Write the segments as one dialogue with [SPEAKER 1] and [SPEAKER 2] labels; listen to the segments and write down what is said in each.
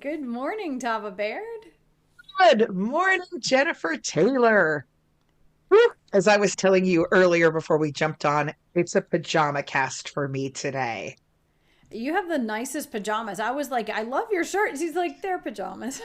[SPEAKER 1] Good morning, Tava Baird.
[SPEAKER 2] Good morning, Jennifer Taylor. Whew. As I was telling you earlier before we jumped on, it's a pajama cast for me today.
[SPEAKER 1] You have the nicest pajamas. I was like, I love your shirt. She's like, they're pajamas.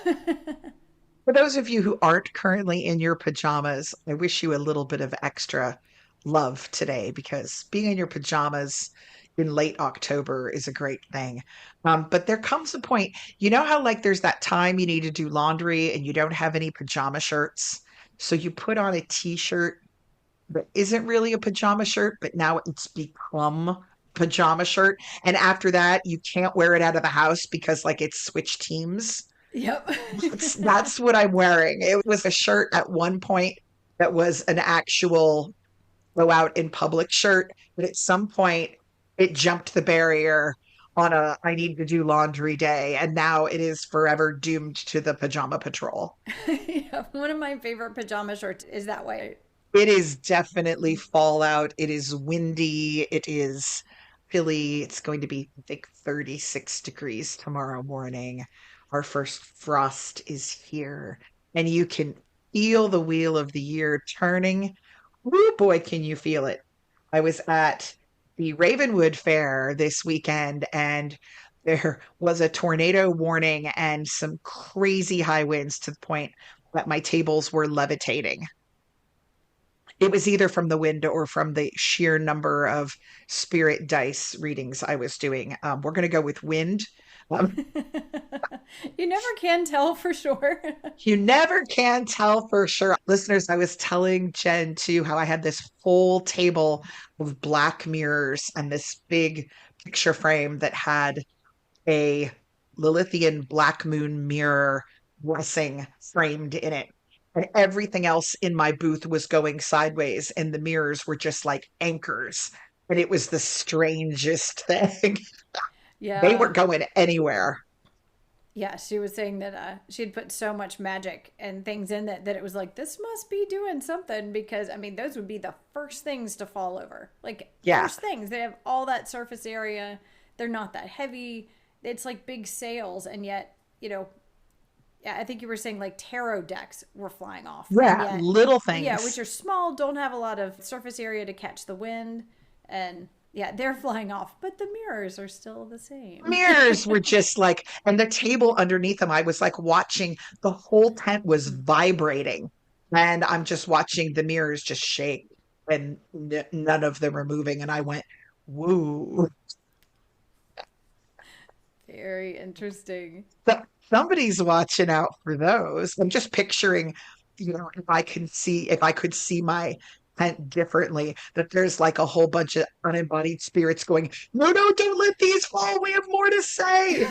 [SPEAKER 2] For those of you who aren't currently in your pajamas, I wish you a little bit of extra love today because being in your pajamas in late October is a great thing. But there comes a point, you know how like there's that time you need to do laundry and you don't have any pajama shirts? So you put on a t-shirt that isn't really a pajama shirt, but now it's become pajama shirt. And after that, you can't wear it out of the house because like it's switched teams.
[SPEAKER 1] Yep.
[SPEAKER 2] That's what I'm wearing. It was a shirt at one point that was an actual go out in public shirt, but at some point it jumped the barrier on a I need to do laundry day, and now it is forever doomed to the pajama patrol.
[SPEAKER 1] Yeah, one of my favorite pajama shirts is that way.
[SPEAKER 2] It is definitely fallout. It is windy. It is chilly. It's going to be, I think, 36 degrees tomorrow morning. Our first frost is here, and you can feel the wheel of the year turning. Woo boy, can you feel it? I was at the Ravenwood Fair this weekend, and there was a tornado warning and some crazy high winds to the point that my tables were levitating. It was either from the wind or from the sheer number of spirit dice readings I was doing. We're going to go with wind. Um,
[SPEAKER 1] You never can tell for sure.
[SPEAKER 2] you never can tell for sure. Listeners, I was telling Jen too how I had this whole table of black mirrors and this big picture frame that had a Lilithian black moon mirror blessing framed in it. And everything else in my booth was going sideways, and the mirrors were just like anchors. And it was the strangest thing. They
[SPEAKER 1] Yeah.
[SPEAKER 2] weren't going anywhere.
[SPEAKER 1] Yeah, she was saying that she'd put so much magic and things in that it was like, this must be doing something because, I mean, those would be the first things to fall over. Like,
[SPEAKER 2] Yeah.
[SPEAKER 1] first things. They have all that surface area. They're not that heavy. It's like big sails, and yet, yeah, I think you were saying like tarot decks were flying off, and
[SPEAKER 2] Yeah.
[SPEAKER 1] yet,
[SPEAKER 2] Little
[SPEAKER 1] yeah, which
[SPEAKER 2] things.
[SPEAKER 1] are small, don't have a lot of surface area to catch the wind, and yeah, they're flying off, but the mirrors are still the same.
[SPEAKER 2] Mirrors were just like, and the table underneath them, I was like watching the whole tent was vibrating. And I'm just watching the mirrors just shake and none of them are moving. And I went, woo.
[SPEAKER 1] Very interesting.
[SPEAKER 2] Somebody's watching out for those. I'm just picturing, if I could see my tent differently, that there's like a whole bunch of unembodied spirits going, no, no, don't let these fall. We have more to say.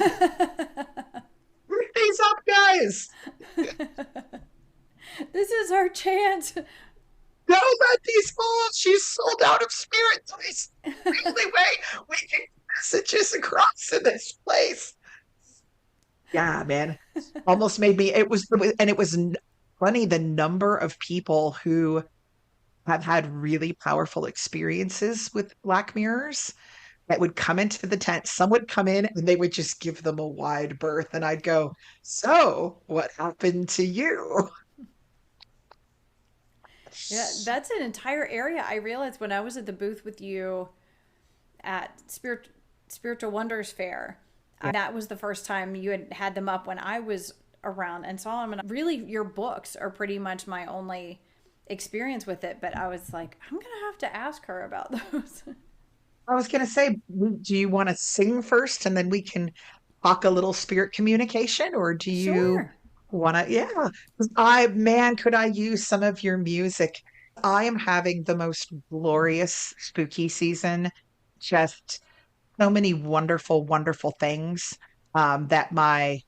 [SPEAKER 2] Pick these up, guys.
[SPEAKER 1] This is our chance.
[SPEAKER 2] Don't let these fall. She's sold out of spirit. It's the only way we can get messages across in this place. Yeah, man. Almost made me, and it was funny the number of people who have had really powerful experiences with black mirrors that would come into the tent. Some would come in and they would just give them a wide berth. And I'd go, so what happened to you?
[SPEAKER 1] Yeah, that's an entire area. I realized when I was at the booth with you at Spiritual Wonders Fair.
[SPEAKER 2] Yeah.
[SPEAKER 1] That was the first time you had them up when I was around and saw them. And really, your books are pretty much my only experience with it. But I was like, I'm gonna have to ask her about those.
[SPEAKER 2] I was going to say, do you want to sing first and then we can talk a little spirit communication, or do you
[SPEAKER 1] Sure.
[SPEAKER 2] want to? Yeah, 'cause man, could I use some of your music? I am having the most glorious spooky season. Just so many wonderful, wonderful things that my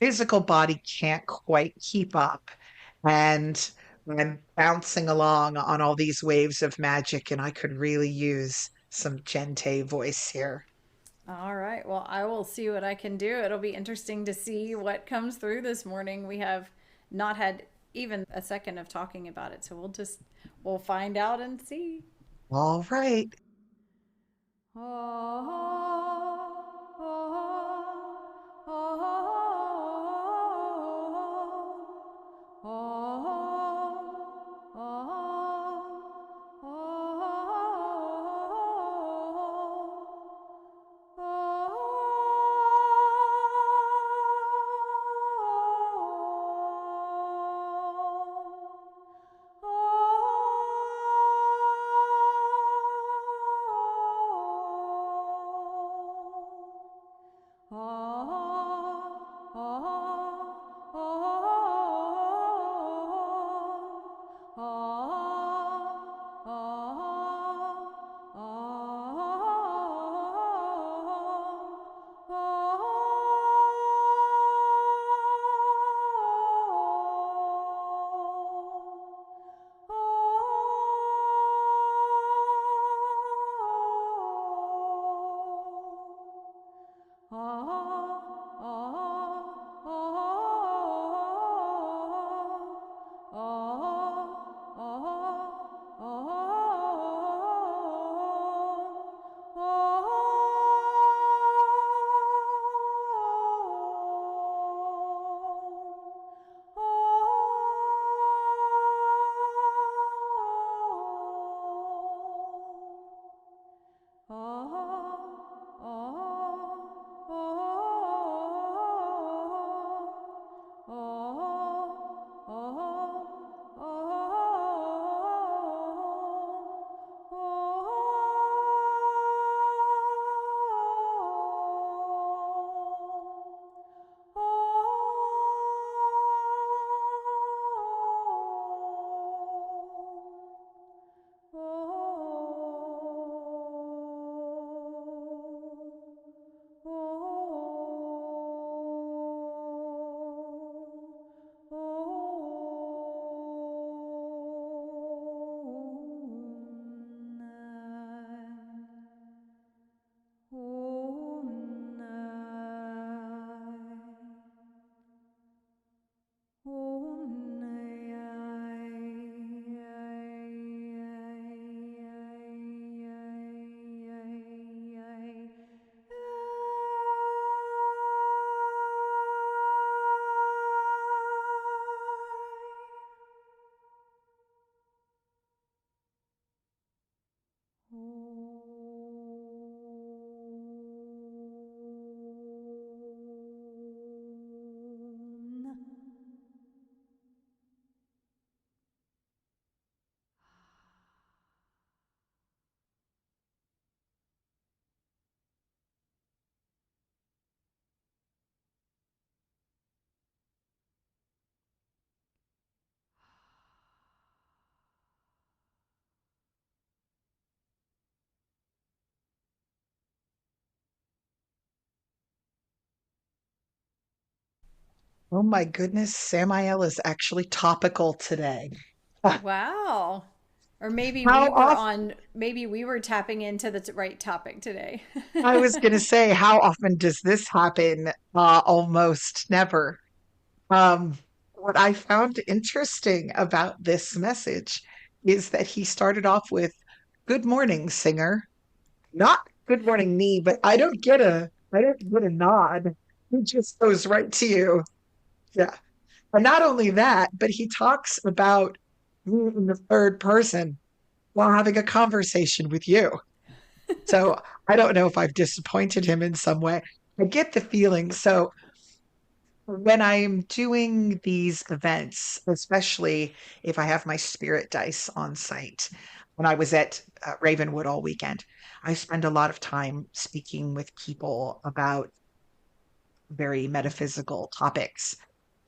[SPEAKER 2] physical body can't quite keep up. And I'm bouncing along on all these waves of magic, and I could really use some gente voice here.
[SPEAKER 1] All right. Well, I will see what I can do. It'll be interesting to see what comes through this morning. We have not had even a second of talking about it, so we'll find out and see.
[SPEAKER 2] All right.
[SPEAKER 1] Ah, ah, ah, ah, ah.
[SPEAKER 2] Oh my goodness, Samael is actually topical today.
[SPEAKER 1] Wow. Or
[SPEAKER 2] How often,
[SPEAKER 1] maybe we were tapping into the right topic today.
[SPEAKER 2] I was going to say, how often does this happen? Almost never. Um, what I found interesting about this message is that he started off with, "Good morning, singer." Not "Good morning, me," but I don't get a nod. He just goes right to you. Yeah. And not only that, but he talks about you in the third person while having a conversation with you. So I don't know if I've disappointed him in some way. I get the feeling. So when I'm doing these events, especially if I have my spirit dice on site, when I was at Ravenwood all weekend, I spend a lot of time speaking with people about very metaphysical topics.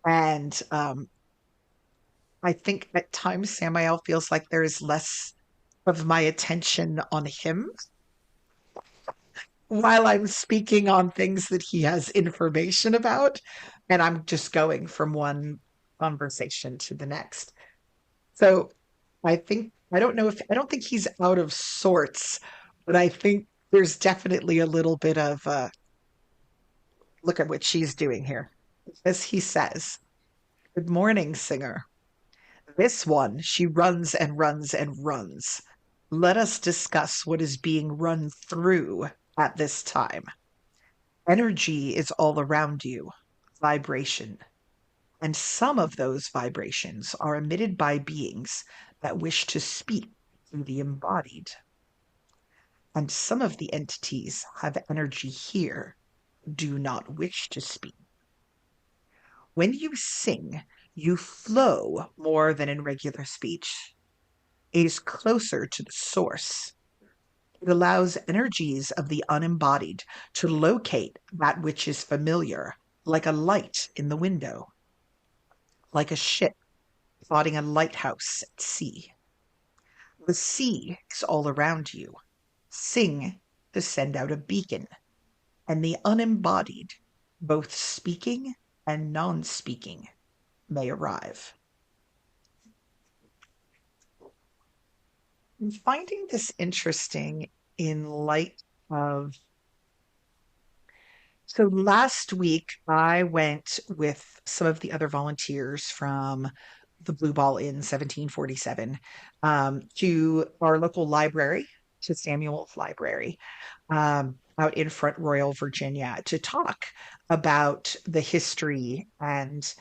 [SPEAKER 2] And I think at times Samael feels like there is less of my attention on him while I'm speaking on things that he has information about. And I'm just going from one conversation to the next. So I don't think he's out of sorts, but I think there's definitely a little bit of look at what she's doing here. As he says, "Good morning, singer. This one, she runs and runs and runs. Let us discuss what is being run through at this time. Energy is all around you, vibration, and some of those vibrations are emitted by beings that wish to speak through the embodied. And some of the entities have energy here, do not wish to speak. When you sing, you flow more than in regular speech. It is closer to the source. It allows energies of the unembodied to locate that which is familiar, like a light in the window, like a ship spotting a lighthouse at sea. The sea is all around you. Sing to send out a beacon, and the unembodied, both speaking and non speaking, may arrive." I'm finding this interesting in light of. So last week, I went with some of the other volunteers from the Blue Ball in 1747 to our local library, to Samuel's library, out in Front Royal, Virginia, to talk about the history and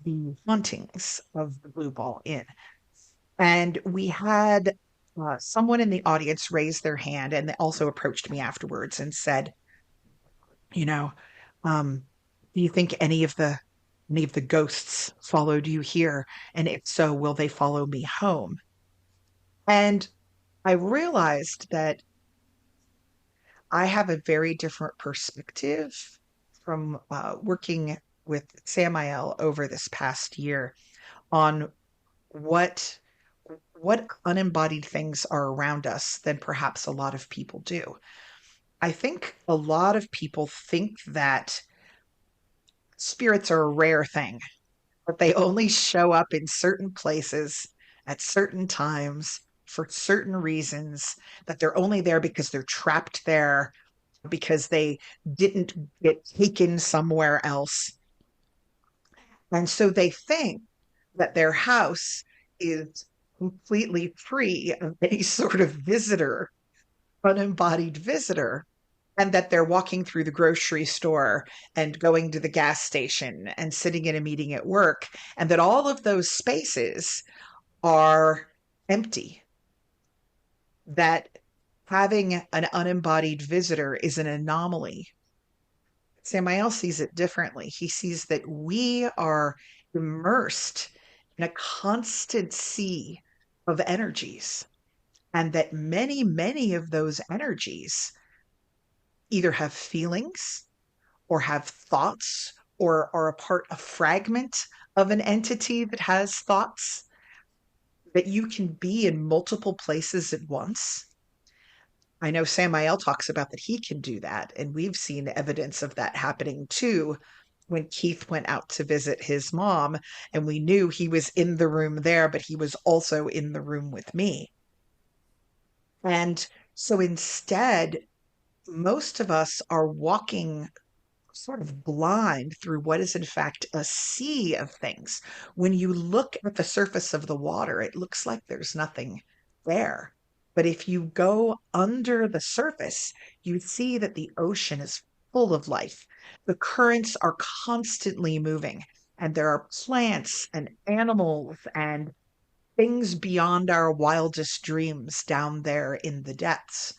[SPEAKER 2] the hauntings of the Blue Ball Inn. And we had someone in the audience raise their hand and they also approached me afterwards and said, you know, um, do you think any of the ghosts followed you here? And if so, will they follow me home? And I realized that I have a very different perspective from working with Samael over this past year on what unembodied things are around us than perhaps a lot of people do. I think a lot of people think that spirits are a rare thing, but they only show up in certain places at certain times for certain reasons, that they're only there because they're trapped there, because they didn't get taken somewhere else. And so they think that their house is completely free of any sort of visitor, unembodied visitor, and that they're walking through the grocery store and going to the gas station and sitting in a meeting at work, and that all of those spaces are empty, that having an unembodied visitor is an anomaly. Samael sees it differently. He sees that we are immersed in a constant sea of energies, and that many, many of those energies either have feelings or have thoughts or are a fragment of an entity that has thoughts, that you can be in multiple places at once. I know Samael talks about that he can do that, and we've seen evidence of that happening too. when Keith went out to visit his mom, and we knew he was in the room there, but he was also in the room with me. And so instead, most of us are walking sort of blind through what is in fact a sea of things. When you look at the surface of the water, it looks like there's nothing there. But if you go under the surface, you see that the ocean is full of life. The currents are constantly moving, and there are plants and animals and things beyond our wildest dreams down there in the depths.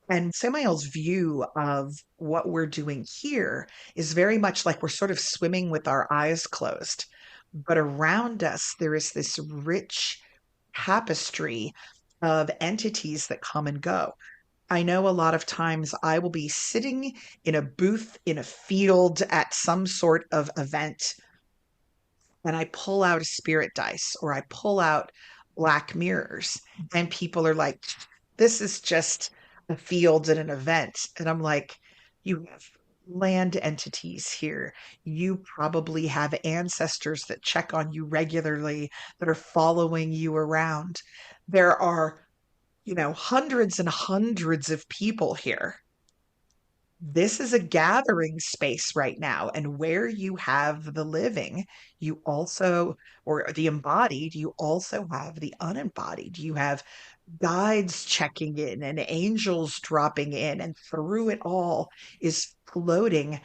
[SPEAKER 2] And Samael's view of what we're doing here is very much like we're sort of swimming with our eyes closed. But around us, there is this rich tapestry of entities that come and go. I know a lot of times I will be sitting in a booth in a field at some sort of event, and I pull out a spirit dice or I pull out black mirrors, and people are like, this is just a field at an event. And I'm like, you have land entities here. You probably have ancestors that check on you regularly, that are following you around. There are, hundreds and hundreds of people here. This is a gathering space right now. And where you have the living, you also, or the embodied, you also have the unembodied. You have guides checking in and angels dropping in. And through it all is floating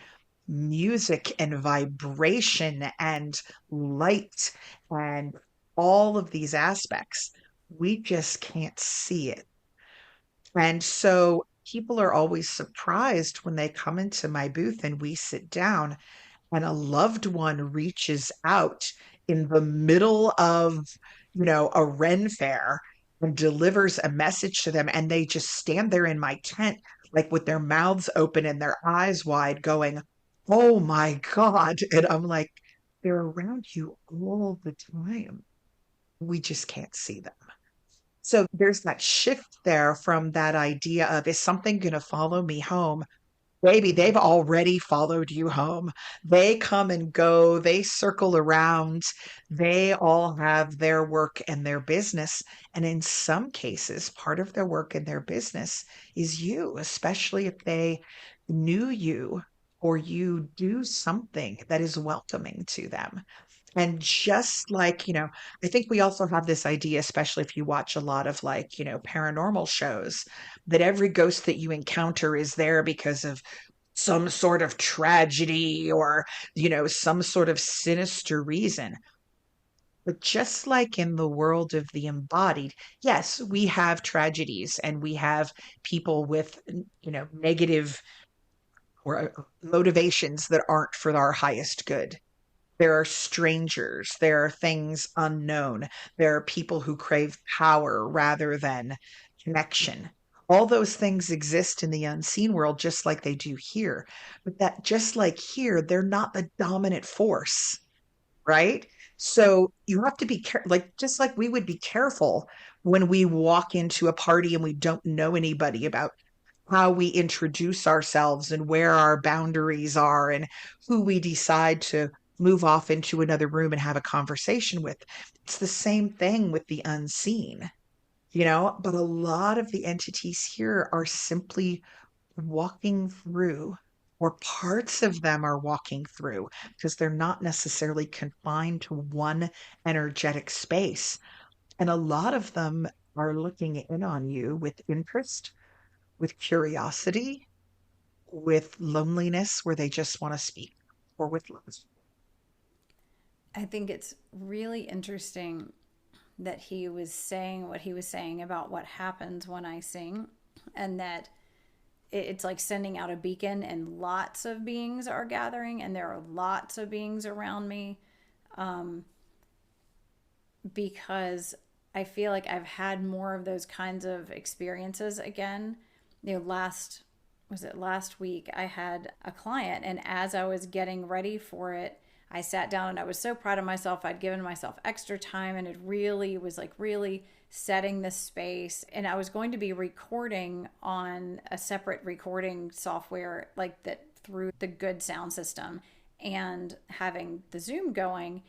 [SPEAKER 2] music and vibration and light and all of these aspects. We just can't see it. And so people are always surprised when they come into my booth and we sit down and a loved one reaches out in the middle of, a Ren fair and delivers a message to them. And they just stand there in my tent, like with their mouths open and their eyes wide, going, oh my God. And I'm like, they're around you all the time. We just can't see them. So there's that shift there from that idea of, is something going to follow me home? Baby, they've already followed you home. They come and go, they circle around, they all have their work and their business. And in some cases, part of their work and their business is you, especially if they knew you or you do something that is welcoming to them. And just like, I think we also have this idea, especially if you watch a lot of like, paranormal shows, that every ghost that you encounter is there because of some sort of tragedy or, some sort of sinister reason. But just like in the world of the embodied, yes, we have tragedies and we have people with, negative or motivations that aren't for our highest good. There are strangers. There are things unknown. There are people who crave power rather than connection. All those things exist in the unseen world just like they do here. But that just like here, they're not the dominant force, right? So you have to be like just like we would be careful when we walk into a party and we don't know anybody about how we introduce ourselves and where our boundaries are and who we decide to move off into another room and have a conversation with. It's the same thing with the unseen, but a lot of the entities here are simply walking through, or parts of them are walking through, because they're not necessarily confined to one energetic space. And a lot of them are looking in on you with interest, with curiosity, with loneliness where they just want to speak, or with love.
[SPEAKER 1] I think it's really interesting that he was saying what he was saying about what happens when I sing, and that it's like sending out a beacon and lots of beings are gathering and there are lots of beings around me, because I feel like I've had more of those kinds of experiences again. Last week I had a client, and as I was getting ready for it, I sat down and I was so proud of myself. I'd given myself extra time and it really was like really setting the space. And I was going to be recording on a separate recording software like that through the good sound system. and having the Zoom going,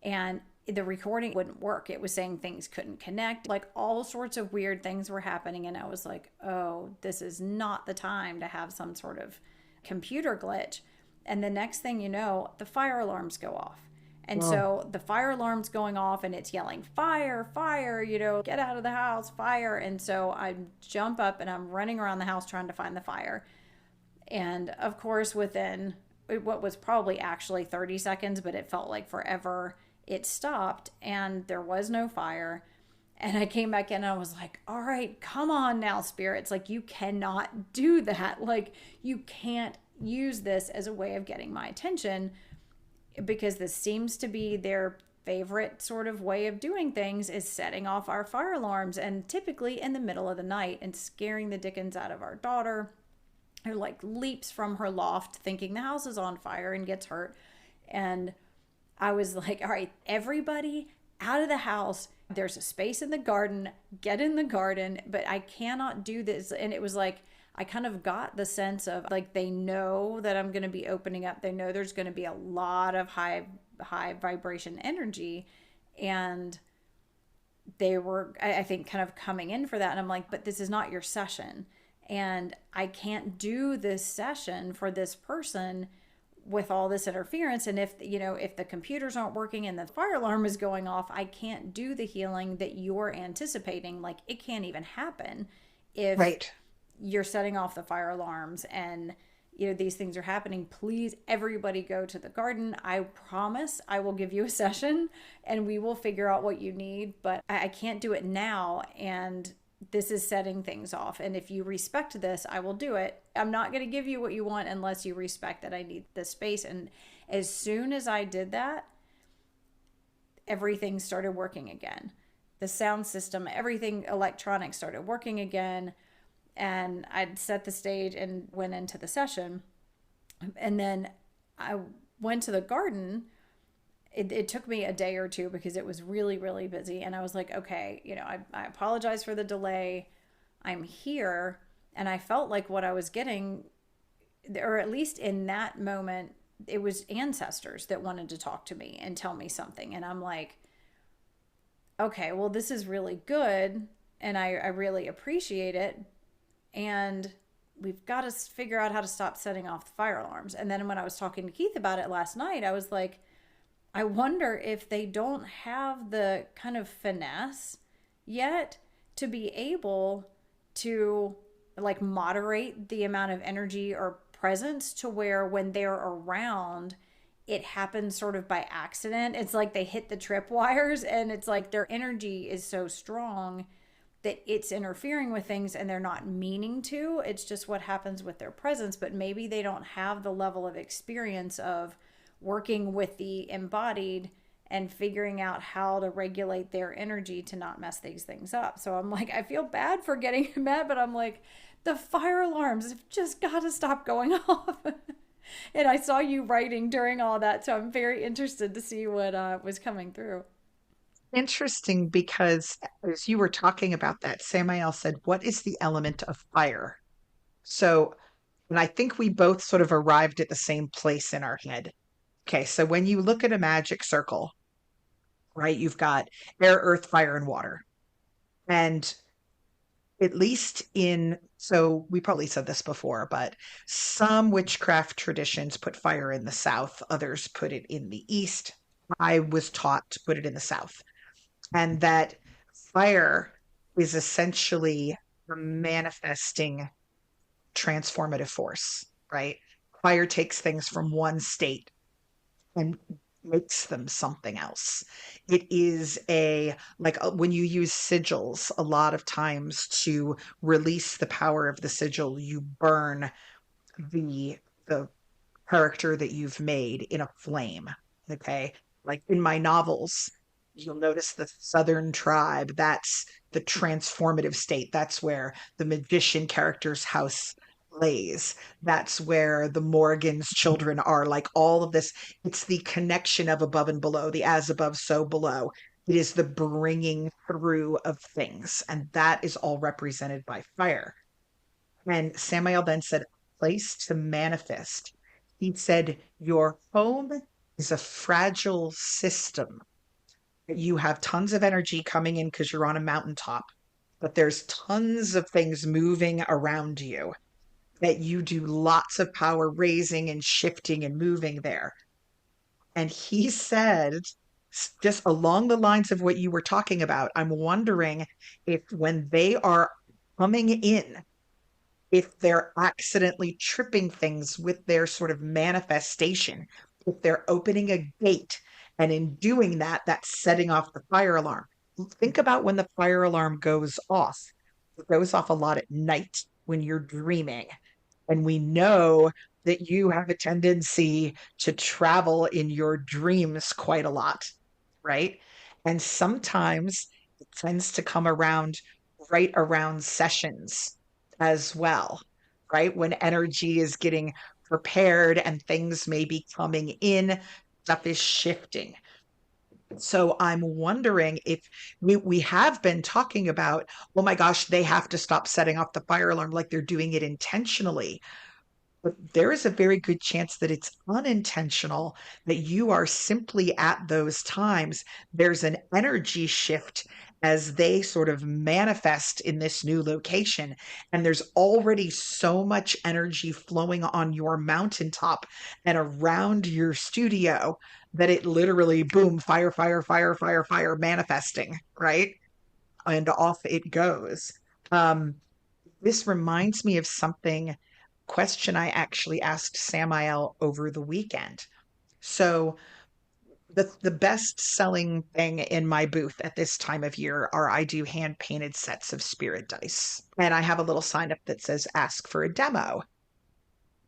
[SPEAKER 1] and the recording wouldn't work. It was saying things couldn't connect. Like all sorts of weird things were happening. And I was like, oh, this is not the time to have some sort of computer glitch. And the next thing you know, the fire alarms go off. And
[SPEAKER 2] Oh,
[SPEAKER 1] so the fire alarm's going off and it's yelling, fire, fire, get out of the house, fire. And so I jump up and I'm running around the house trying to find the fire. And of course, within what was probably actually 30 seconds, but it felt like forever, it stopped and there was no fire. And I came back in and I was like, all right, come on now, spirits. Like, you cannot do that. Like, you can't use this as a way of getting my attention, because this seems to be their favorite sort of way of doing things, is setting off our fire alarms, and typically in the middle of the night, and scaring the dickens out of our daughter, who like leaps from her loft thinking the house is on fire and gets hurt. And I was like, all right, everybody out of the house. There's a space in the garden. Get in the garden, but I cannot do this. And it was like, I kind of got the sense of like, they know that I'm going to be opening up. They know there's going to be a lot of high vibration energy. And they were, I think, kind of coming in for that. And I'm like, but this is not your session. And I can't do this session for this person with all this interference. And if the computers aren't working and the fire alarm is going off, I can't do the healing that you're anticipating. Like, it can't even happen if
[SPEAKER 2] right.
[SPEAKER 1] you're setting off the fire alarms and these things are happening. Please, everybody go to the garden. I promise I will give you a session and we will figure out what you need, but I can't do it now. And this is setting things off. And if you respect this, I will do it. I'm not going to give you what you want unless you respect that I need the space. And as soon as I did that, everything started working again. The sound system, everything electronic started working again. And I'd set the stage and went into the session. And then I went to the garden. It took me a day or two because it was really, really busy. And I was like, okay, I apologize for the delay. I'm here. And I felt like what I was getting, or at least in that moment, it was ancestors that wanted to talk to me and tell me something. And I'm like, okay, well, this is really good. And I really appreciate it. And we've got to figure out how to stop setting off the fire alarms. And then when I was talking to Keith about it last night, I was like, I wonder if they don't have the kind of finesse yet to be able to like moderate the amount of energy or presence to where when they're around, it happens sort of by accident. It's like they hit the tripwires and it's like their energy is so strong that it's interfering with things and they're not meaning to. It's just what happens with their presence. But maybe they don't have the level of experience of working with the embodied and figuring out how to regulate their energy to not mess these things up. So I'm like, I feel bad for getting mad, but I'm like, the fire alarms have just got to stop going off. And I saw you writing during all that, so I'm very interested to see what was coming through.
[SPEAKER 2] Interesting because as you were talking about that, Samael said, what is the element of fire? So, and I think we both sort of arrived at the same place in our head. Okay, so when you look at a magic circle, right, you've got air, earth, fire, and water. And at least so we probably said this before, but some witchcraft traditions put fire in the south, others put it in the east. I was taught to put it in the south. And that fire is essentially a manifesting transformative force, right? Fire takes things from one state and makes them something else. It is when you use sigils, a lot of times to release the power of the sigil, you burn the character that you've made in a flame. Okay. Like in my novels, you'll notice the Southern tribe, that's the transformative state. That's where the magician character's house lays. That's where the Morgan's children are. Like all of this, it's the connection of above and below, the as above, so below. It is the bringing through of things. And that is all represented by fire. And Samael then said, place to manifest He said, your home is a fragile system. You have tons of energy coming in because you're on a mountaintop, but there's tons of things moving around you that you do lots of power raising and shifting and moving there. And he said, just along the lines of what you were talking about, I'm wondering if when they are coming in, if they're accidentally tripping things with their sort of manifestation, if they're opening a gate, and in doing that, that's setting off the fire alarm. Think about when the fire alarm goes off. It goes off a lot at night when you're dreaming. And we know that you have a tendency to travel in your dreams quite a lot, right? And sometimes it tends to come around right around sessions as well, right? When energy is getting prepared and things may be coming in, stuff is shifting. So I'm wondering if we have been talking about, oh my gosh, they have to stop setting off the fire alarm like they're doing it intentionally. But there is a very good chance that it's unintentional, that you are simply at those times. There's an energy shift as they sort of manifest in this new location. And there's already so much energy flowing on your mountaintop and around your studio that it literally, boom, fire, fire, fire, fire, fire, manifesting, right? And off it goes. Um, this reminds me of something question I actually asked Samael over the weekend. So the best selling thing in my booth at this time of year are I do hand painted sets of spirit dice. And I have a little sign up that says ask for a demo.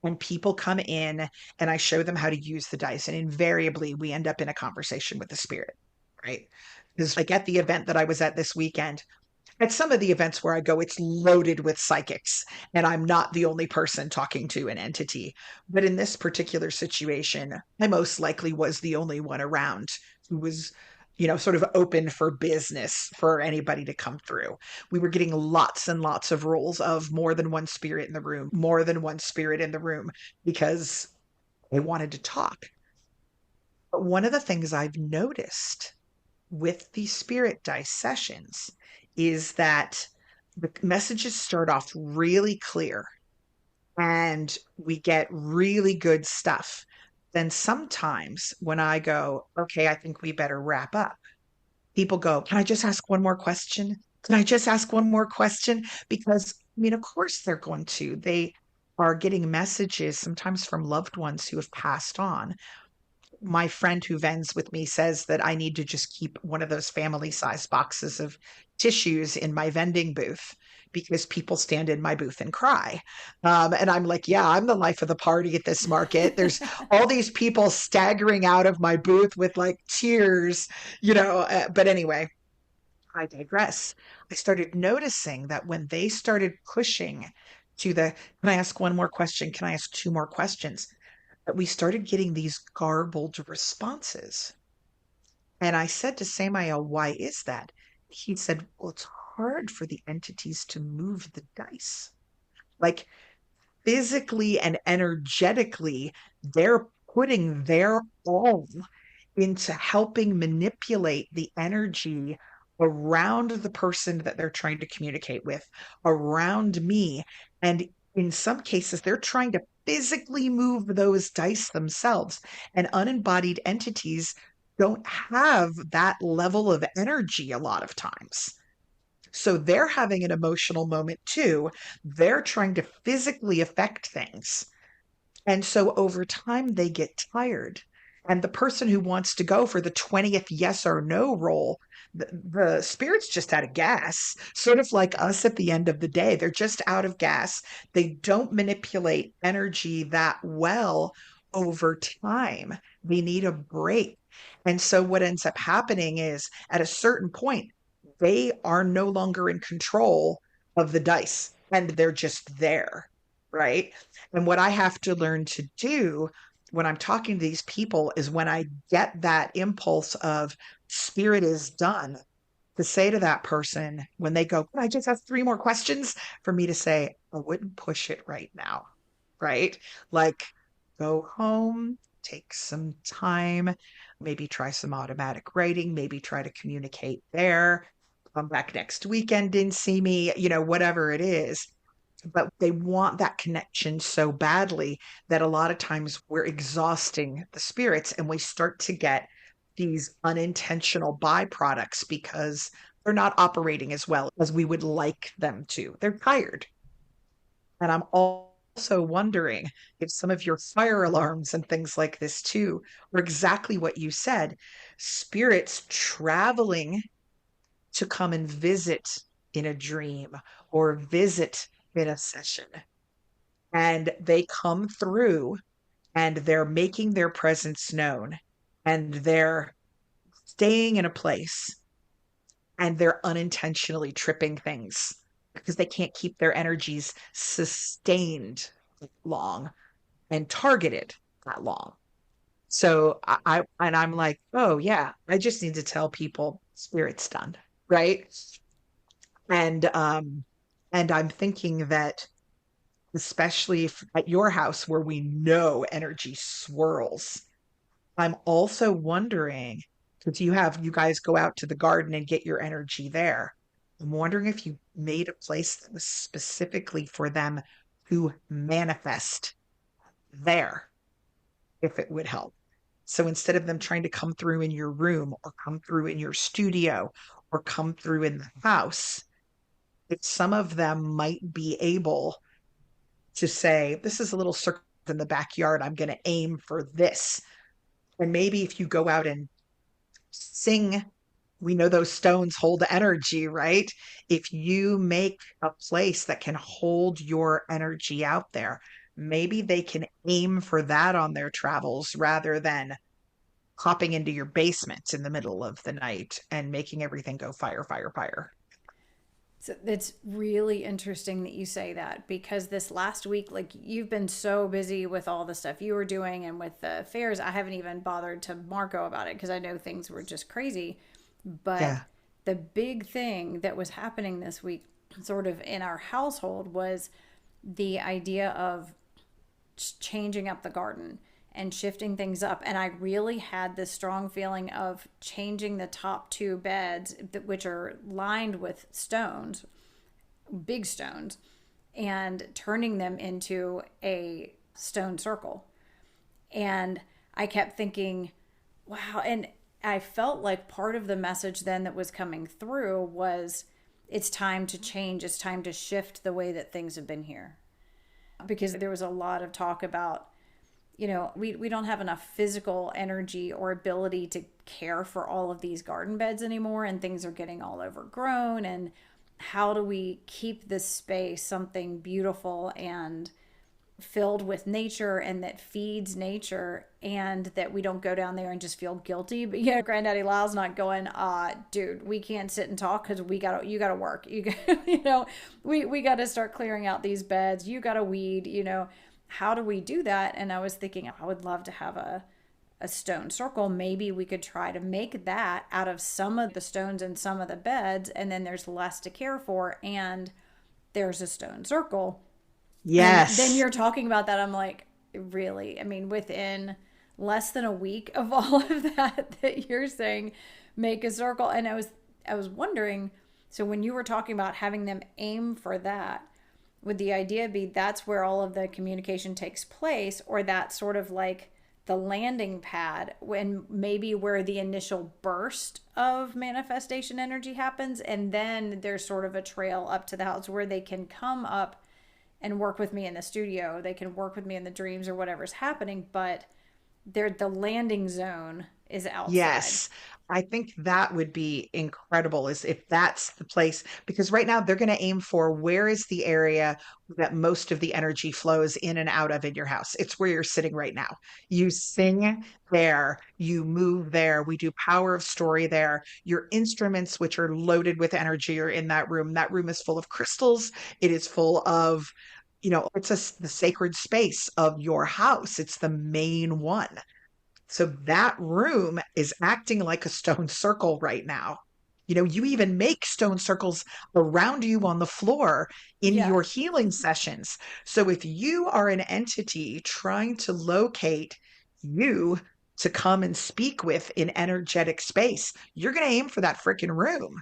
[SPEAKER 2] And people come in and I show them how to use the dice. And invariably we end up in a conversation with the spirit, right? Because like at the event that I was at this weekend, at some of the events where I go, it's loaded with psychics, and I'm not the only person talking to an entity. But in this particular situation, I most likely was the only one around who was, sort of open for business for anybody to come through. We were getting lots and lots of rolls of more than one spirit in the room, more than one spirit in the room, because they wanted to talk. But one of the things I've noticed with the spirit dice sessions is that the messages start off really clear and we get really good stuff. Then sometimes when I go, okay, I think we better wrap up, people go, can I just ask one more question? Can I just ask one more question? Because, I mean, of course they're going to. They are getting messages sometimes from loved ones who have passed on. My friend who vends with me says that I need to just keep one of those family size boxes of tissues in my vending booth because people stand in my booth and cry. And I'm like, yeah, I'm the life of the party at this market. There's all these people staggering out of my booth with like tears, but anyway, I digress. I started noticing that when they started pushing to the, can I ask one more question? Can I ask two more questions? That we started getting these garbled responses. And I said to Samael, why is that? He said, well, it's hard for the entities to move the dice. Like physically and energetically, they're putting their all into helping manipulate the energy around the person that they're trying to communicate with, around me. And in some cases, they're trying to physically move those dice themselves. And unembodied entities don't have that level of energy a lot of times. So they're having an emotional moment too. They're trying to physically affect things. And so over time, they get tired. And the person who wants to go for the 20th yes or no roll, the spirit's just out of gas, sort of like us at the end of the day. They're just out of gas. They don't manipulate energy that well over time. They need a break. And so what ends up happening is at a certain point, they are no longer in control of the dice and they're just there, right? And what I have to learn to do when I'm talking to these people is when I get that impulse of spirit is done, to say to that person when they go, can I just ask three more questions? For me to say, I wouldn't push it right now, right? Like, go home, take some time, maybe try some automatic writing, maybe try to communicate there, come back next weekend and see me, whatever it is. But they want that connection so badly that a lot of times we're exhausting the spirits and we start to get these unintentional byproducts because they're not operating as well as we would like them to. They're tired. And I'm also wondering if some of your fire alarms and things like this too are exactly what you said, spirits traveling to come and visit in a dream or visit in a session. And they come through and they're making their presence known and they're staying in a place and they're unintentionally tripping things because they can't keep their energies sustained long and targeted that long. So and I'm like, oh yeah, I just need to tell people spirit's done, right? And I'm thinking that especially if at your house where we know energy swirls, I'm also wondering because you guys go out to the garden and get your energy there. I'm wondering if you made a place that was specifically for them to manifest there, if it would help. So instead of them trying to come through in your room or come through in your studio or come through in the house, if some of them might be able to say, this is a little circle in the backyard, I'm going to aim for this. And maybe if you go out and sing, we know those stones hold energy, right? If you make a place that can hold your energy out there, maybe they can aim for that on their travels rather than hopping into your basement in the middle of the night and making everything go fire, fire, fire.
[SPEAKER 1] So it's really interesting that you say that because this last week, like you've been so busy with all the stuff you were doing and with the fairs, I haven't even bothered to Marco about it because I know things were just crazy. But
[SPEAKER 2] Yeah.
[SPEAKER 1] the big thing that was happening this week, sort of in our household, was the idea of changing up the garden and shifting things up. And I really had this strong feeling of changing the top two beds, which are lined with stones, big stones, and turning them into a stone circle. And I kept thinking, wow. And I felt like part of the message then that was coming through was it's time to change, it's time to shift the way that things have been here. Because there was a lot of talk about, we don't have enough physical energy or ability to care for all of these garden beds anymore, and things are getting all overgrown. And how do we keep this space something beautiful and filled with nature and that feeds nature, and that we don't go down there and just feel guilty? But yeah, Granddaddy Lyle's not going, dude, we can't sit and talk because you gotta work. We gotta start clearing out these beds. You gotta weed. How do we do that? And I was thinking I would love to have a stone circle. Maybe we could try to make that out of some of the stones in some of the beds, and then there's less to care for, and there's a stone circle. And then
[SPEAKER 2] Yes.
[SPEAKER 1] you're talking about that. I'm like, really? I mean, within less than a week of all of that you're saying, make a circle. And I was wondering, so when you were talking about having them aim for that, would the idea be that's where all of the communication takes place, or that's sort of like the landing pad when maybe where the initial burst of manifestation energy happens, and then there's sort of a trail up to the house where they can come up and work with me in the studio. They can work with me in the dreams or whatever's happening, but the landing zone is outside.
[SPEAKER 2] Yes, I think that would be incredible is if that's the place, because right now they're going to aim for where is the area that most of the energy flows in and out of in your house. It's where you're sitting right now. You sing there, you move there, we do power of story there. Your instruments, which are loaded with energy, are in that room. That room is full of crystals. It is full of, it's the sacred space of your house. It's the main one. So that room is acting like a stone circle right now. You even make stone circles around you on the floor in
[SPEAKER 1] Yeah.
[SPEAKER 2] your healing sessions. So if you are an entity trying to locate you to come and speak with in energetic space, you're going to aim for that freaking room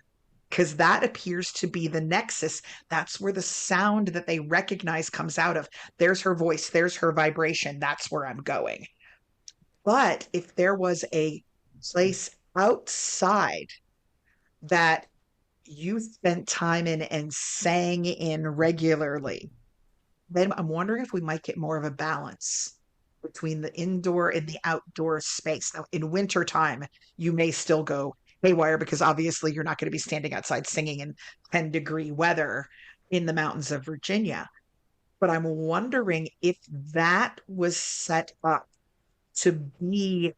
[SPEAKER 2] because that appears to be the nexus. That's where the sound that they recognize comes out of. There's her voice, there's her vibration. That's where I'm going. But if there was a place outside that you spent time in and sang in regularly, then I'm wondering if we might get more of a balance between the indoor and the outdoor space. Now, in wintertime, you may still go haywire because obviously you're not going to be standing outside singing in 10-degree weather in the mountains of Virginia. But I'm wondering if that was set up to be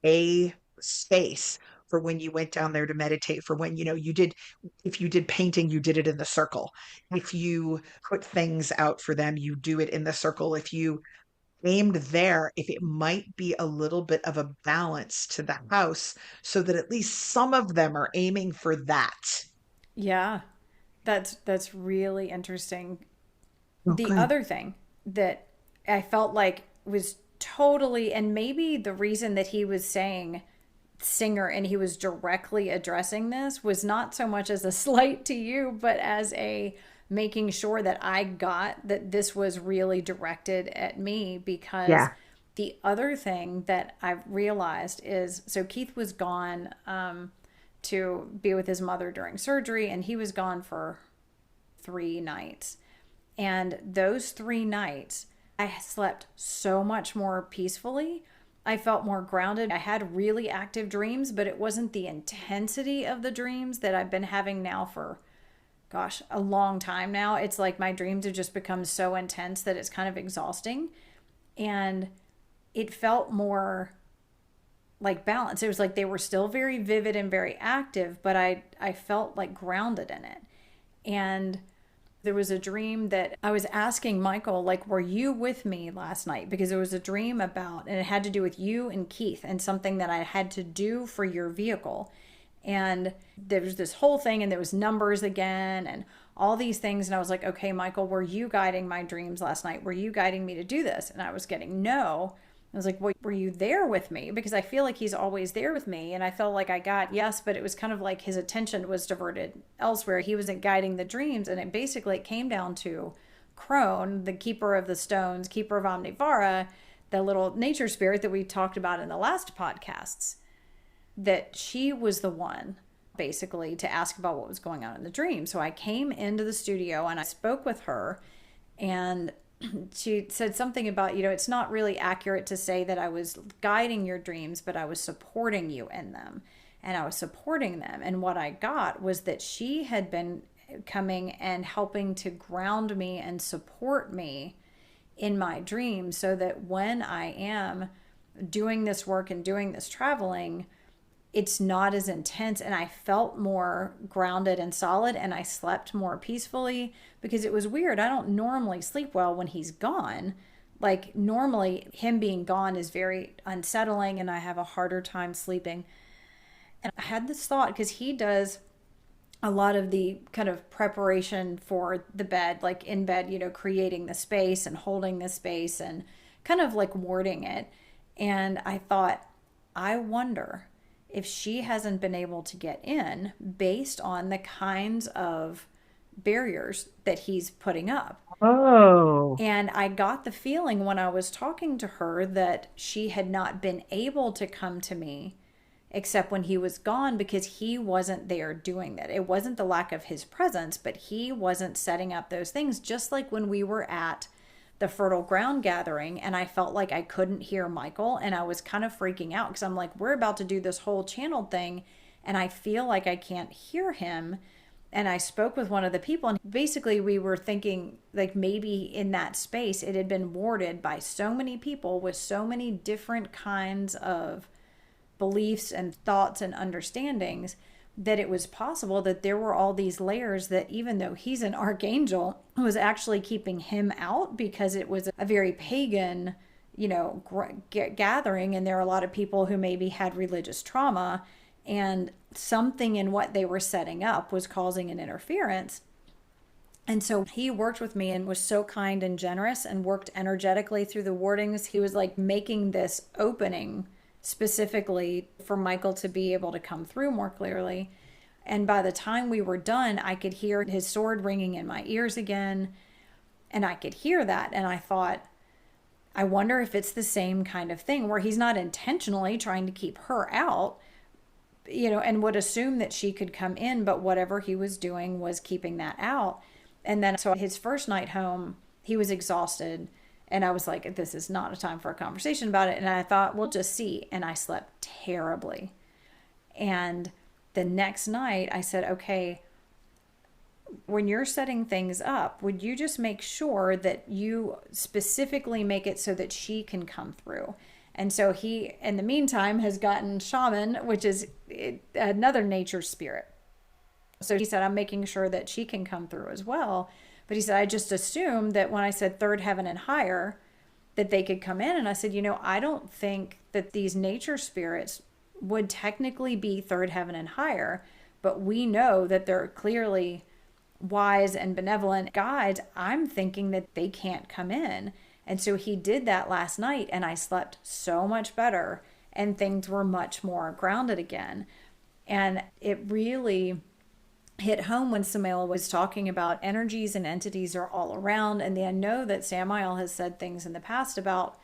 [SPEAKER 2] a space for when you went down there to meditate, for when you did, if you did painting, you did it in the circle. If you put things out for them, you do it in the circle. If you aimed there, if it might be a little bit of a balance to the house so that at least some of them are aiming for that.
[SPEAKER 1] Yeah. That's really interesting. The
[SPEAKER 2] Okay.
[SPEAKER 1] other thing that I felt like was totally, and maybe the reason that he was saying singer and he was directly addressing this was not so much as a slight to you, but as a making sure that I got that this was really directed at me. Because
[SPEAKER 2] Yeah.
[SPEAKER 1] the other thing that I've realized is, so Keith was gone to be with his mother during surgery, and he was gone for 3 nights. And those 3 nights, I slept so much more peacefully. I felt more grounded. I had really active dreams, but it wasn't the intensity of the dreams that I've been having now for, gosh, a long time now. It's like my dreams have just become so intense that it's kind of exhausting. And it felt more like balance. It was like they were still very vivid and very active, but I felt like grounded in it. And there was a dream that I was asking Michael, like, were you with me last night? Because there was a dream about, and it had to do with you and Keith and something that I had to do for your vehicle. And there was this whole thing, and there was numbers again and all these things. And I was like, okay, Michael, were you guiding my dreams last night? Were you guiding me to do this? And I was getting no. I was like, well, were you there with me? Because I feel like he's always there with me. And I felt like I got yes, but it was kind of like his attention was diverted elsewhere. He wasn't guiding the dreams. And it basically came down to Crone, the keeper of the stones, keeper of Omnivara, the little nature spirit that we talked about in the last podcasts, that she was the one basically to ask about what was going on in the dream. So I came into the studio and I spoke with her, and she said something about, it's not really accurate to say that I was guiding your dreams, but I was supporting you in them. And I was supporting them. And what I got was that she had been coming and helping to ground me and support me in my dreams, so that when I am doing this work and doing this traveling, it's not as intense, and I felt more grounded and solid, and I slept more peacefully. Because it was weird. I don't normally sleep well when he's gone. Like, normally him being gone is very unsettling and I have a harder time sleeping. And I had this thought, because he does a lot of the kind of preparation for the bed, like in bed, creating the space and holding the space and kind of like warding it. And I thought, I wonder if she hasn't been able to get in based on the kinds of barriers that he's putting up.
[SPEAKER 2] Oh,
[SPEAKER 1] And I got the feeling when I was talking to her that she had not been able to come to me except when he was gone, because he wasn't there doing that. It wasn't the lack of his presence, but he wasn't setting up those things. Just like when we were at the Fertile Ground gathering and I felt like I couldn't hear Michael, and I was kind of freaking out because I'm like, we're about to do this whole channeled thing and I feel like I can't hear him. And I spoke with one of the people, and basically we were thinking like maybe in that space it had been warded by so many people with so many different kinds of beliefs and thoughts and understandings, that it was possible that there were all these layers that, even though he's an archangel, was actually keeping him out, because it was a very pagan, gathering, and there are a lot of people who maybe had religious trauma, and something in what they were setting up was causing an interference. And so he worked with me and was so kind and generous and worked energetically through the wordings. He was like making this opening specifically for Michael to be able to come through more clearly. And by the time we were done, I could hear his sword ringing in my ears again. And I could hear that. And I thought, I wonder if it's the same kind of thing where he's not intentionally trying to keep her out, and would assume that she could come in, but whatever he was doing was keeping that out. And then, so his first night home, he was exhausted. And I was like, this is not a time for a conversation about it. And I thought, we'll just see. And I slept terribly. And the next night, I said, okay, when you're setting things up, would you just make sure that you specifically make it so that she can come through? And so he, in the meantime, has gotten shaman, which is another nature spirit. So he said, I'm making sure that she can come through as well. But he said, I just assumed that when I said third heaven and higher, that they could come in. And I said, I don't think that these nature spirits would technically be third heaven and higher, but we know that they're clearly wise and benevolent guides. I'm thinking that they can't come in. And so he did that last night, and I slept so much better, and things were much more grounded again. And it really hit home when Samael was talking about energies and entities are all around. And I know that Samael has said things in the past about,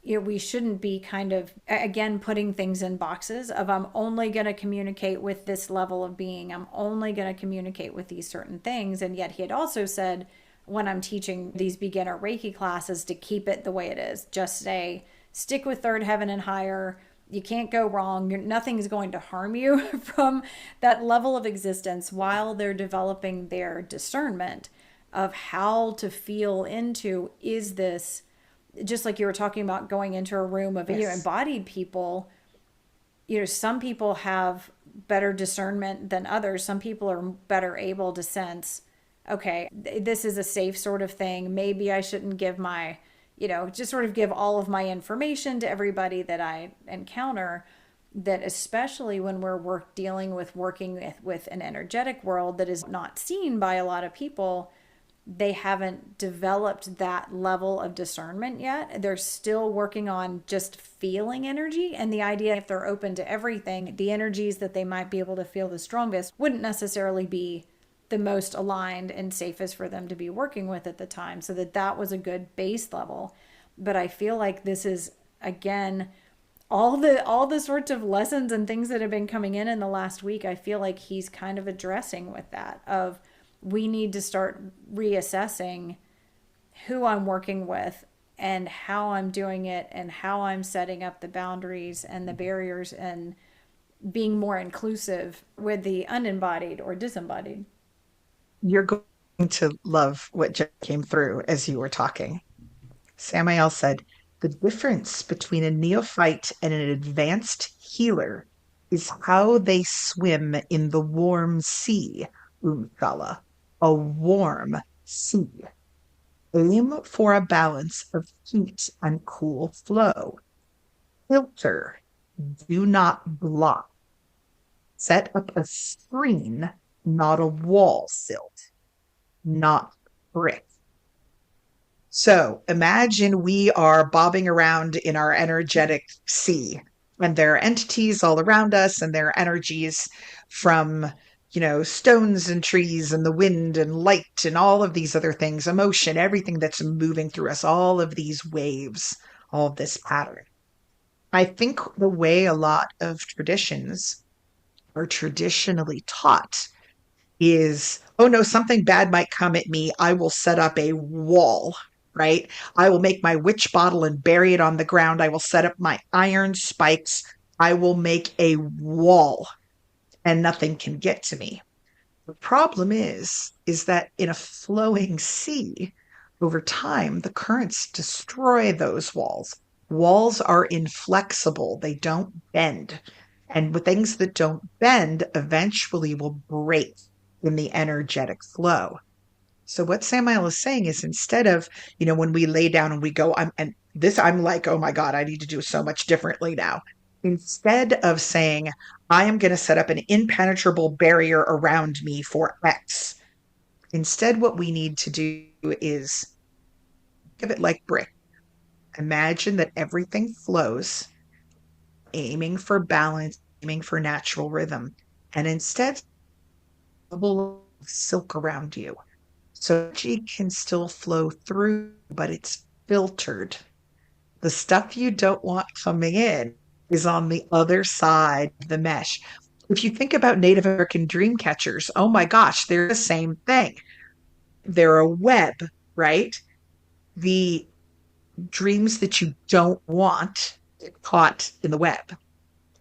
[SPEAKER 1] we shouldn't be kind of, again, putting things in boxes of, I'm only going to communicate with this level of being. I'm only going to communicate with these certain things. And yet he had also said, when I'm teaching these beginner Reiki classes, to keep it the way it is. Just say, stick with third heaven and higher. You can't go wrong. Nothing is going to harm you from that level of existence while they're developing their discernment of how to feel into, is this, just like you were talking about going into a room of embodied people, some people have better discernment than others. Some people are better able to sense, okay, this is a safe sort of thing. Maybe I shouldn't give my, just sort of give all of my information to everybody that I encounter. That especially when we're working with an energetic world that is not seen by a lot of people, they haven't developed that level of discernment yet. They're still working on just feeling energy. And the idea, if they're open to everything, the energies that they might be able to feel the strongest wouldn't necessarily be the most aligned and safest for them to be working with at the time. So that was a good base level. But I feel like this is, again, all the sorts of lessons and things that have been coming in the last week. I feel like he's kind of addressing with that of, we need to start reassessing who I'm working with and how I'm doing it and how I'm setting up the boundaries and the barriers and being more inclusive with the unembodied or disembodied.
[SPEAKER 2] You're going to love what just came through as you were talking. Samael said, the difference between a neophyte and an advanced healer is how they swim in the warm sea, Umsala, a warm sea. Aim for a balance of heat and cool flow. Filter, do not block. Set up a screen, not a wall silt, not brick. So imagine we are bobbing around in our energetic sea, and there are entities all around us, and there are energies from, stones and trees and the wind and light and all of these other things, emotion, everything that's moving through us, all of these waves, all of this pattern. I think the way a lot of traditions are traditionally taught is, oh no, something bad might come at me. I will set up a wall, right? I will make my witch bottle and bury it on the ground. I will set up my iron spikes. I will make a wall and nothing can get to me. The problem is that in a flowing sea, over time, the currents destroy those walls. Walls are inflexible. They don't bend. And with things that don't bend eventually will break in the energetic flow. So what Samael is saying is, instead of, when we lay down and we go, I'm like, oh my God, I need to do so much differently now. Instead of saying, I am going to set up an impenetrable barrier around me for X, instead, what we need to do is give it like brick. Imagine that everything flows, aiming for balance, aiming for natural rhythm, and instead, a bubble of silk around you. So energy can still flow through, but it's filtered. The stuff you don't want coming in is on the other side of the mesh. If you think about Native American dream catchers, oh my gosh, they're the same thing. They're a web, right? The dreams that you don't want get caught in the web,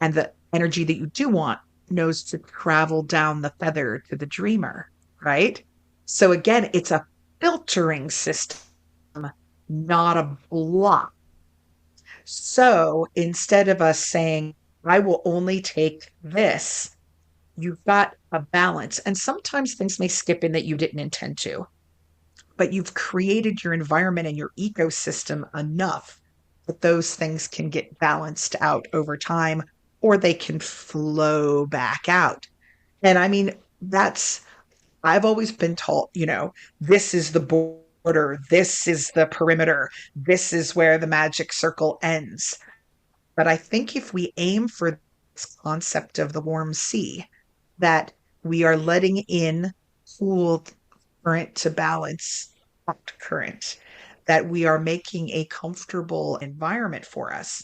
[SPEAKER 2] and the energy that you do want knows to travel down the feather to the dreamer, right? So again, it's a filtering system, not a block. So instead of us saying, I will only take this, you've got a balance. And sometimes things may skip in that you didn't intend to, but you've created your environment and your ecosystem enough that those things can get balanced out over time, or they can flow back out. And I mean, I've always been taught, this is the border, this is the perimeter, this is where the magic circle ends. But I think if we aim for this concept of the warm sea, that we are letting in cool current to balance hot current, that we are making a comfortable environment for us,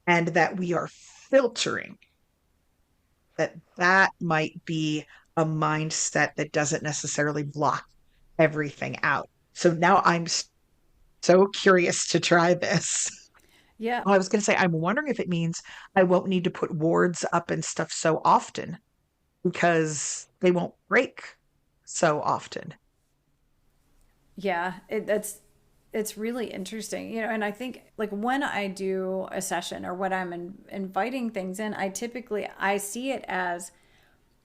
[SPEAKER 2] and that we are filtering, that might be a mindset that doesn't necessarily block everything out. So now I'm so curious to try this.
[SPEAKER 1] Yeah.
[SPEAKER 2] Oh, I was going to say, I'm wondering if it means I won't need to put wards up and stuff so often because they won't break so often.
[SPEAKER 1] Yeah, it's really interesting, and I think like when I do a session or when I'm inviting things in, I see it as,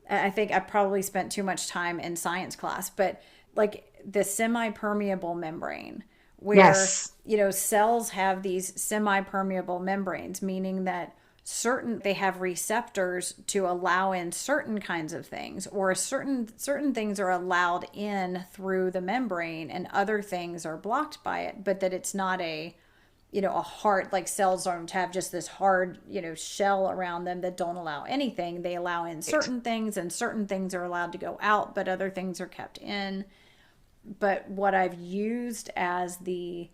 [SPEAKER 1] I think I probably spent too much time in science class, but like the semi-permeable membrane, where
[SPEAKER 2] Yes.
[SPEAKER 1] cells have these semi-permeable membranes, meaning that they have receptors to allow in certain kinds of things, or certain things are allowed in through the membrane and other things are blocked by it, but that it's not a hard, like cells don't have just this hard shell around them that don't allow anything. They allow in
[SPEAKER 2] Right.
[SPEAKER 1] certain things, and certain things are allowed to go out, but other things are kept in. But what I've used as the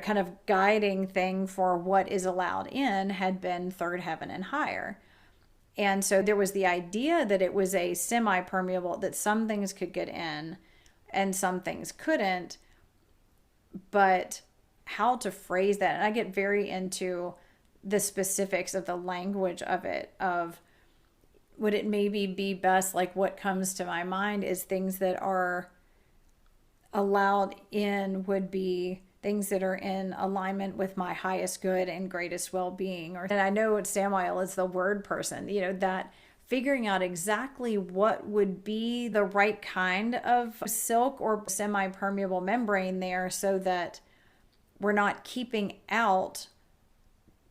[SPEAKER 1] kind of guiding thing for what is allowed in had been third heaven and higher. And so there was the idea that it was a semi permeable, that some things could get in and some things couldn't, but how to phrase that. And I get very into the specifics of the language of it, of would it maybe be best, like what comes to my mind is things that are allowed in would be things that are in alignment with my highest good and greatest well-being. And I know Samael is the word person, that figuring out exactly what would be the right kind of silk or semi-permeable membrane there, so that we're not keeping out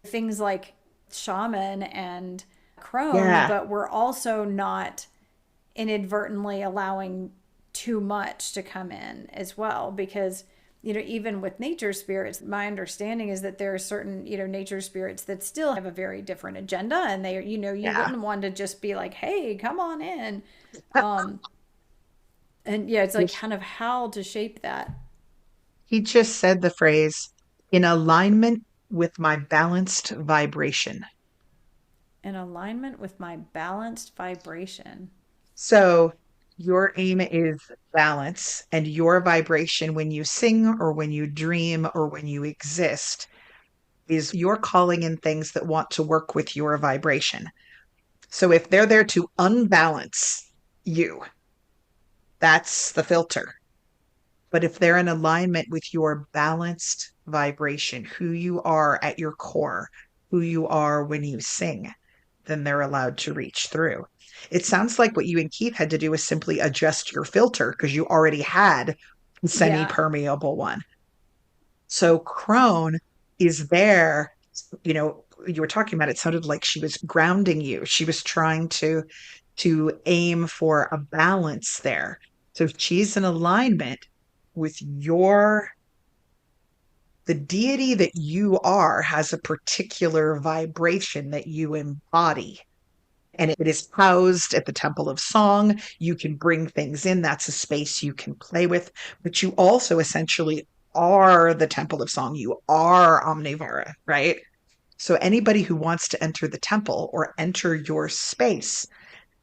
[SPEAKER 1] things like shaman and crone,
[SPEAKER 2] Yeah.
[SPEAKER 1] but we're also not inadvertently allowing too much to come in as well. Because even with nature spirits, my understanding is that there are certain nature spirits that still have a very different agenda, and they you
[SPEAKER 2] Yeah.
[SPEAKER 1] wouldn't want to just be like, hey, come on in. um and yeah, it's like kind of how to shape that.
[SPEAKER 2] He just said the phrase, in alignment with my balanced vibration.
[SPEAKER 1] In alignment with my balanced vibration.
[SPEAKER 2] So your aim is balance, and your vibration when you sing or when you dream or when you exist is you're calling in things that want to work with your vibration. So if they're there to unbalance you, that's the filter. But if they're in alignment with your balanced vibration, who you are at your core, who you are when you sing, then they're allowed to reach through. It sounds like what you and Keith had to do was simply adjust your filter because you already had a
[SPEAKER 1] Yeah.
[SPEAKER 2] semi-permeable one. So Crone is there, you know, you were talking about, it sounded like she was grounding you. She was trying to aim for a balance there. So she's in alignment with the deity that you are has a particular vibration that you embody. And it is housed at the Temple of Song. You can bring things in. That's a space you can play with. But you also essentially are the Temple of Song. You are Omnivora, right? So anybody who wants to enter the temple or enter your space,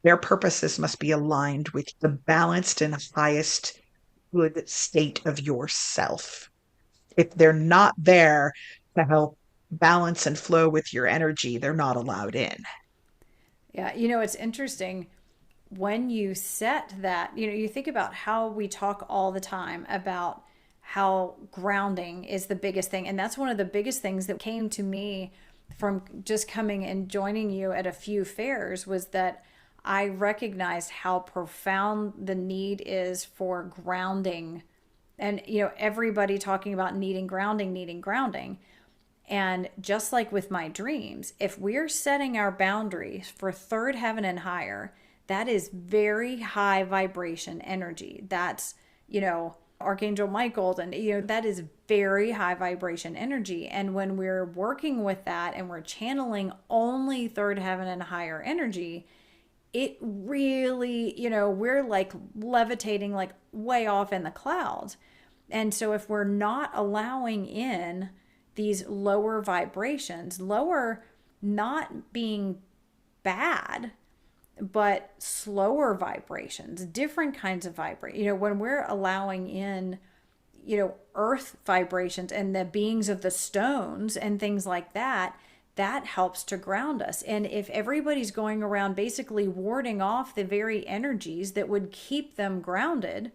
[SPEAKER 2] their purposes must be aligned with the balanced and highest good state of yourself. If they're not there to help balance and flow with your energy, they're not allowed in.
[SPEAKER 1] Yeah, it's interesting when you set that, you think about how we talk all the time about how grounding is the biggest thing. And that's one of the biggest things that came to me from just coming and joining you at a few fairs, was that I recognized how profound the need is for grounding. And, everybody talking about needing grounding, needing grounding. And just like with my dreams, if we're setting our boundaries for third heaven and higher, that is very high vibration energy. That's, Archangel Michael, and, that is very high vibration energy. And when we're working with that and we're channeling only third heaven and higher energy, it really, we're like levitating like way off in the clouds. And so if we're not allowing in these lower vibrations, lower not being bad, but slower vibrations, different kinds of vibration. When we're allowing in, earth vibrations and the beings of the stones and things like that, that helps to ground us. And if everybody's going around basically warding off the very energies that would keep them grounded,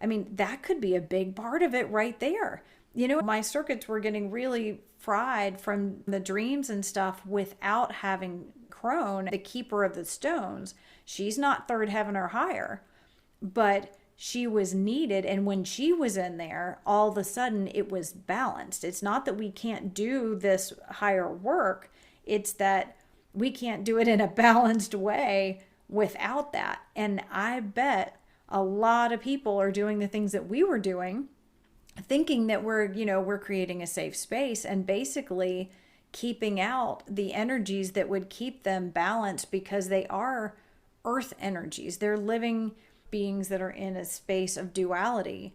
[SPEAKER 1] I mean, that could be a big part of it right there. My circuits were getting really fried from the dreams and stuff without having Crone, the keeper of the stones. She's not third heaven or higher, but she was needed. And when she was in there, all of a sudden it was balanced. It's not that we can't do this higher work. It's that we can't do it in a balanced way without that. And I bet a lot of people are doing the things that we were doing, thinking that we're creating a safe space, and basically keeping out the energies that would keep them balanced, because they are earth energies. They're living beings that are in a space of duality,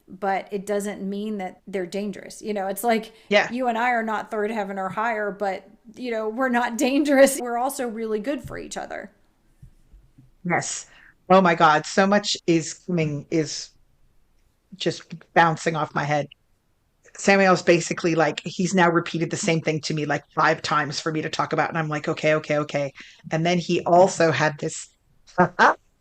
[SPEAKER 1] but it doesn't mean that they're dangerous. It's like,
[SPEAKER 2] Yeah.
[SPEAKER 1] you and I are not third heaven or higher, but we're not dangerous. We're also really good for each other.
[SPEAKER 2] Yes. Oh my God. So much is just bouncing off my head. Samuel's basically like, he's now repeated the same thing to me like 5 times for me to talk about. And I'm like, okay, okay, okay. And then he also had this,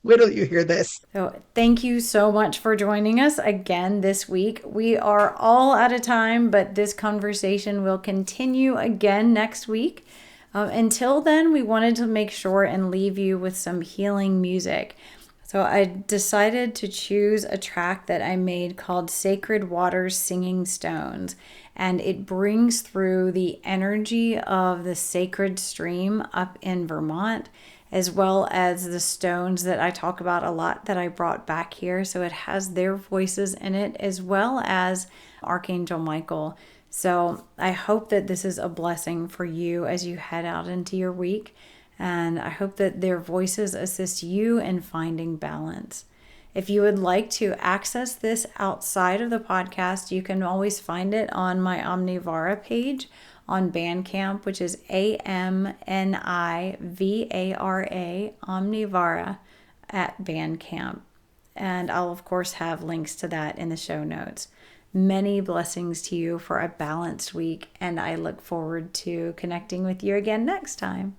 [SPEAKER 2] wait till you hear this.
[SPEAKER 1] So thank you so much for joining us again this week. We are all out of time, but this conversation will continue again next week. Until then, we wanted to make sure and leave you with some healing music. So I decided to choose a track that I made called Sacred Waters Singing Stones. And it brings through the energy of the sacred stream up in Vermont, as well as the stones that I talk about a lot that I brought back here. So it has their voices in it, as well as Archangel Michael. So I hope that this is a blessing for you as you head out into your week. And I hope that their voices assist you in finding balance. If you would like to access this outside of the podcast, you can always find it on my Omnivara page on Bandcamp, which is AMNIVARA, Omnivara at Bandcamp. And I'll, of course, have links to that in the show notes. Many blessings to you for a balanced week, and I look forward to connecting with you again next time.